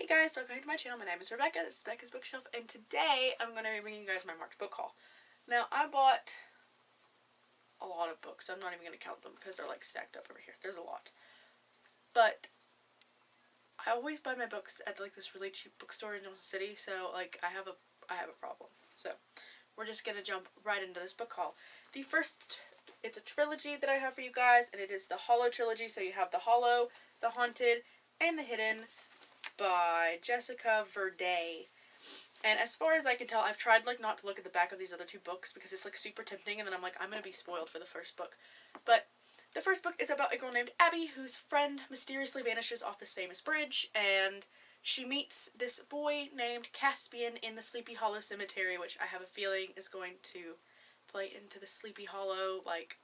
Hey guys, welcome to my channel. My name is Rebecca. This is Becca's Bookshelf, and today I'm going to be bringing you guys my March book haul. Now, I bought a lot of books. I'm not even going to count them because they're like stacked up over here. There's a lot. But I always buy my books at like this really cheap bookstore in Johnson City, so like I have a problem. So we're just going to jump right into this book haul. The first, it's a trilogy that I have for you guys, and it is the Hollow trilogy. So you have The Hollow, The Haunted, and The Hidden by Jessica Verde. And as far as I can tell, I've tried like not to look at the back of these other two books because it's like super tempting, and then I'm like, I'm gonna be spoiled for the first book. But the first book is about a girl named Abby whose friend mysteriously vanishes off this famous bridge, and she meets this boy named Caspian in the Sleepy Hollow Cemetery, which I have a feeling is going to play into the Sleepy Hollow like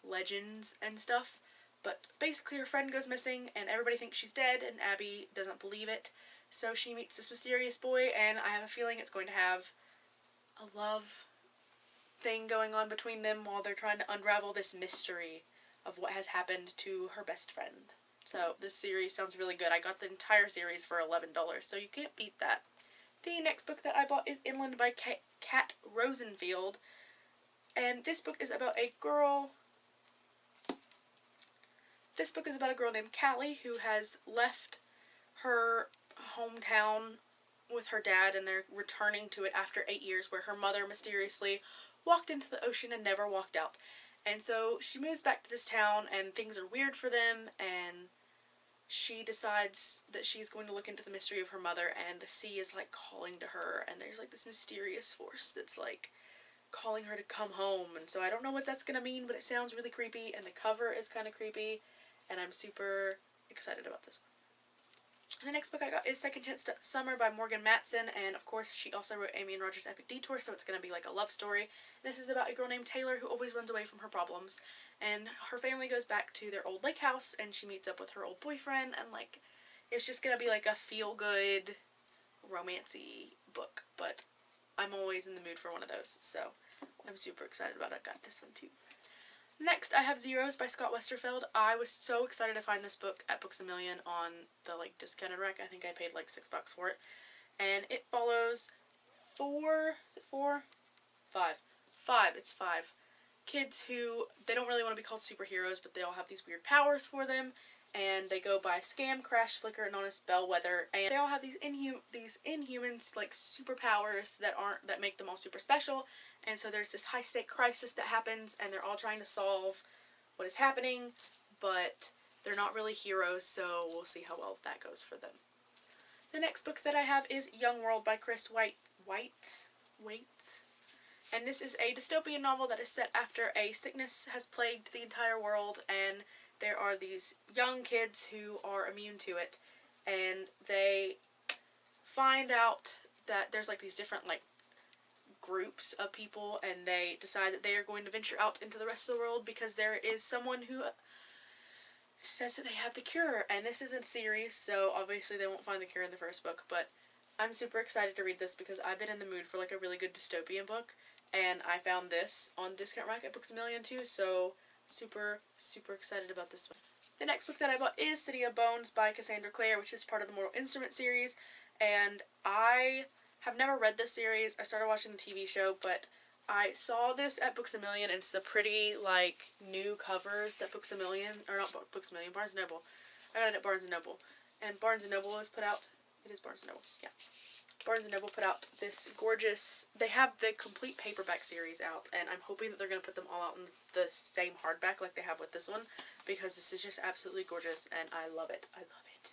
legends and stuff. But basically her friend goes missing and everybody thinks she's dead, and Abby doesn't believe it. So she meets this mysterious boy, and I have a feeling it's going to have a love thing going on between them while they're trying to unravel this mystery of what has happened to her best friend. So this series sounds really good. I got the entire series for $11, so you can't beat that. The next book that I bought is Inland by Kat Rosenfield, and this book is about a girl named Callie who has left her hometown with her dad, and they're returning to it after 8 years, where her mother mysteriously walked into the ocean and never walked out. And so she moves back to this town, and things are weird for them, and she decides that she's going to look into the mystery of her mother, and the sea is like calling to her, and there's like this mysterious force that's like calling her to come home. And so I don't know what that's gonna mean, but it sounds really creepy, and the cover is kind of creepy, and I'm super excited about this one. The next book I got is Second Chance Summer by Morgan Matson, and of course she also wrote Amy and Roger's Epic Detour, so it's going to be like a love story. This is about a girl named Taylor who always runs away from her problems, and her family goes back to their old lake house, and she meets up with her old boyfriend, and like it's just going to be like a feel-good romancy book, but I'm always in the mood for one of those, so I'm super excited about it. I got this one too. Next, I have Zeros by Scott Westerfeld. I was so excited to find this book at Books A Million on the like discounted rack. I think I paid like $6 for it. And it follows five kids who, they don't really want to be called superheroes, but they all have these weird powers for them. And they go by Scam, Crash, Flicker, and Honest Bellwether. And they all have these inhuman like superpowers that make them all super special. And so there's this high-stake crisis that happens, and they're all trying to solve what is happening, but they're not really heroes, so we'll see how well that goes for them. The next book that I have is Young World by Chris Waits. And this is a dystopian novel that is set after a sickness has plagued the entire world, and there are these young kids who are immune to it, and they find out that there's like these different like groups of people, and they decide that they are going to venture out into the rest of the world because there is someone who says that they have the cure. And this is a series, so obviously they won't find the cure in the first book, but I'm super excited to read this because I've been in the mood for like a really good dystopian book, and I found this on discount rack at Books A Million too, so super excited about this one. The next book that I bought is City of Bones by Cassandra Clare, which is part of the Mortal Instruments series, and I have never read this series. I started watching the TV show, but I saw this at Books A Million, and it's the pretty, like, new covers that Books A Million, or not Books A Million, Barnes & Noble. I got it at Barnes & Noble. And Barnes & Noble has put out, it is Barnes & Noble, yeah. Barnes & Noble put out this gorgeous, they have the complete paperback series out, and I'm hoping that they're going to put them all out in the same hardback like they have with this one, because this is just absolutely gorgeous, and I love it. I love it.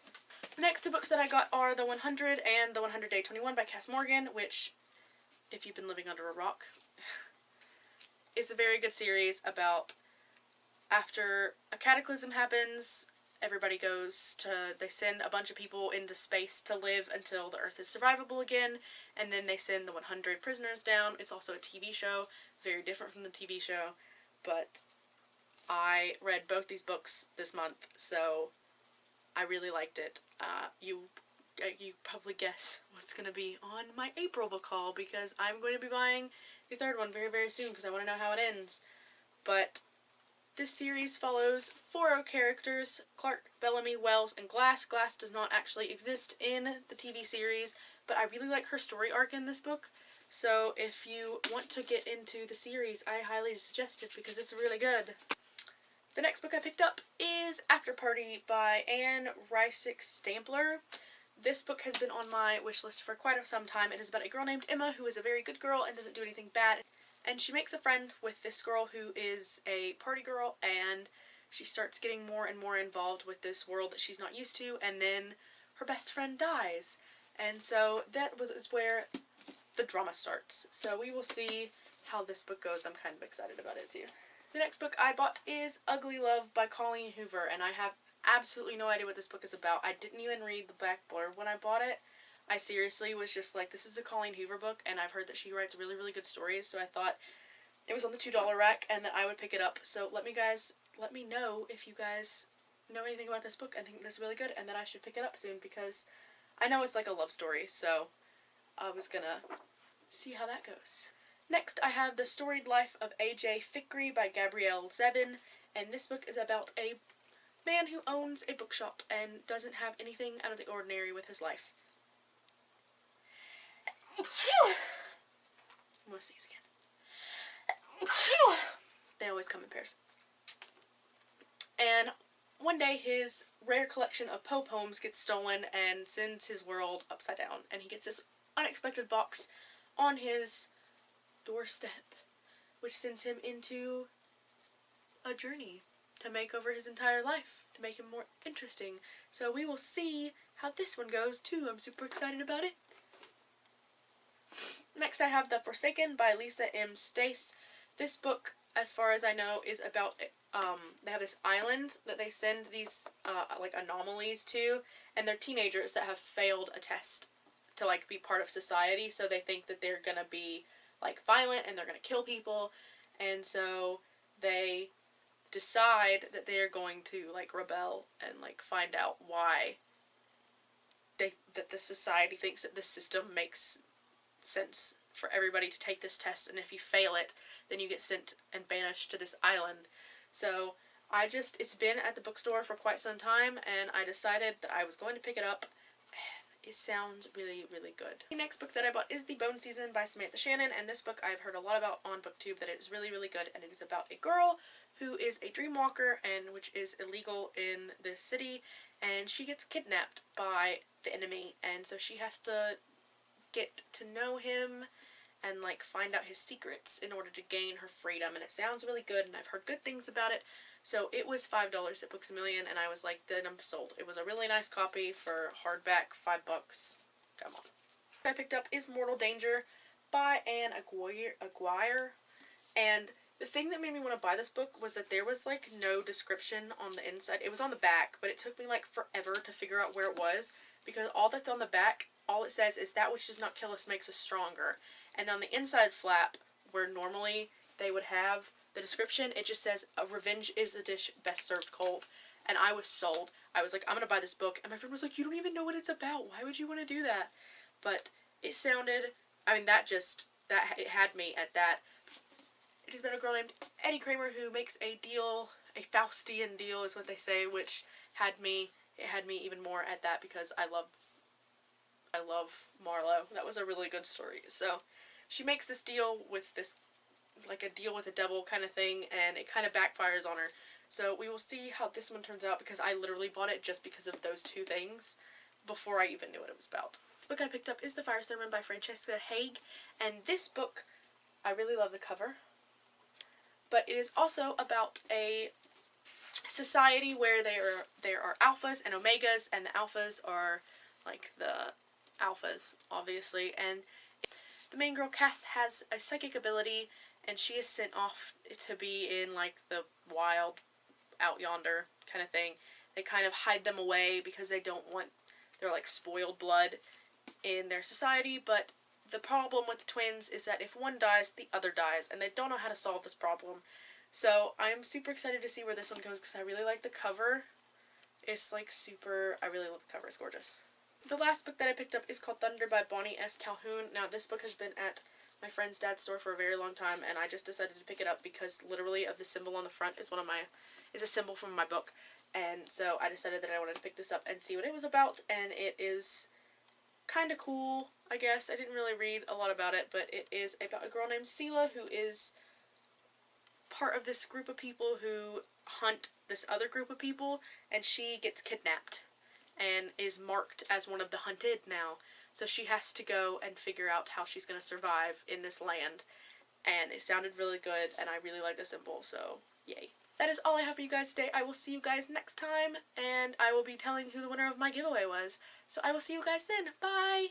The next two books that I got are The 100 and The 100 Day 21 by Cass Morgan, which, if you've been living under a rock, is a very good series about after a cataclysm happens, everybody they send a bunch of people into space to live until the Earth is survivable again, and then they send the 100 prisoners down. It's also a TV show, very different from the TV show, but I read both these books this month, so I really liked it. You probably guess what's going to be on my April book haul, because I'm going to be buying the third one very soon because I want to know how it ends. But This series follows 4 characters: Clark, Bellamy, Wells, and Glass. Glass does not actually exist in the TV series, but I really like her story arc in this book. So if you want to get into the series, I highly suggest it because it's really good. The next book I picked up is After Party by Anne Riesick Stampler. This book has been on my wish list for quite some time. It is about a girl named Emma who is a very good girl and doesn't do anything bad. And she makes a friend with this girl who is a party girl, and she starts getting more and more involved with this world that she's not used to, and then her best friend dies. And so is where the drama starts. So we will see how this book goes. I'm kind of excited about it too. The next book I bought is Ugly Love by Colleen Hoover, and I have absolutely no idea what this book is about. I didn't even read the back blurb when I bought it. I seriously was just like, this is a Colleen Hoover book, and I've heard that she writes really, really good stories, so I thought it was on the $2 rack and that I would pick it up. So let me know if you guys know anything about this book and think this is really good and that I should pick it up soon, because I know it's like a love story, so I was gonna see how that goes. Next, I have The Storied Life of A.J. Fikri by Gabrielle Zevin, and this book is about a man who owns a bookshop and doesn't have anything out of the ordinary with his life. I'm gonna sneeze again. They always come in pairs. And one day his rare collection of Poe poems gets stolen and sends his world upside down, and he gets this unexpected box on his doorstep, which sends him into a journey to make over his entire life, to make him more interesting. So we will see how this one goes too. I'm super excited about it. Next I have The Forsaken by Lisa M. Stace. This book, as far as I know, is about, they have this island that they send these, like, anomalies to, and they're teenagers that have failed a test to, like, be part of society, so they think that they're gonna be, like, violent and they're gonna kill people, and so they decide that they are going to, like, rebel and, like, find out why that the society thinks that this system makes sense for everybody to take this test, and if you fail it, then you get sent and banished to this island. So it's been at the bookstore for quite some time, and I decided that I was going to pick it up, and it sounds really, really good. The next book that I bought is The Bone Season by Samantha Shannon, and this book I've heard a lot about on BookTube, that it is really, really good, and it is about a girl who is a dream walker, and which is illegal in this city, and she gets kidnapped by the enemy, and so she has to get to know him and, like, find out his secrets in order to gain her freedom, and it sounds really good, and I've heard good things about it. So it was $5 at Books A Million, and I was like, then I'm sold. It was a really nice copy for hardback, $5. Come on. What I picked up is Mortal Danger by Anne Aguirre, and the thing that made me want to buy this book was that there was, like, no description on the inside. It was on the back, but it took me, like, forever to figure out where it was, because all that's on the back, all it says is, that which does not kill us makes us stronger. And on the inside flap, where normally they would have the description, it just says, revenge is a dish best served cold. And I was sold. I was like, I'm gonna buy this book. And my friend was like, you don't even know what it's about. Why would you want to do that? But it sounded, I mean, it had me at that. It has been a girl named Eddie Kramer who makes a deal, a Faustian deal is what they say, which had me even more at that, because I love Marlowe. That was a really good story. So she makes this deal with this, like a deal with the devil kind of thing, and it kind of backfires on her. So we will see how this one turns out, because I literally bought it just because of those two things before I even knew what it was about. This book I picked up is The Fire Sermon by Francesca Haig, and this book, I really love the cover, but it is also about a society where there are alphas and omegas, and the alphas are like the alphas, obviously, and the main girl, Cass, has a psychic ability, and she is sent off to be in, like, the wild, out yonder kind of thing. They kind of hide them away because they don't want their, like, spoiled blood in their society, but the problem with the twins is that if one dies, the other dies, and they don't know how to solve this problem. So I'm super excited to see where this one goes, because I really like the cover. It's, like, I really love the cover. It's gorgeous. The last book that I picked up is called Thunder by Bonnie S. Calhoun. Now, this book has been at my friend's dad's store for a very long time, and I just decided to pick it up because literally of the symbol on the front is is a symbol from my book. And so I decided that I wanted to pick this up and see what it was about, and it is kind of cool, I guess. I didn't really read a lot about it, but it is about a girl named Sela who is part of this group of people who hunt this other group of people, and she gets kidnapped and is marked as one of the hunted now. So she has to go and figure out how she's going to survive in this land. And it sounded really good, and I really like the symbol, so yay. That is all I have for you guys today. I will see you guys next time, and I will be telling who the winner of my giveaway was. So I will see you guys then. Bye!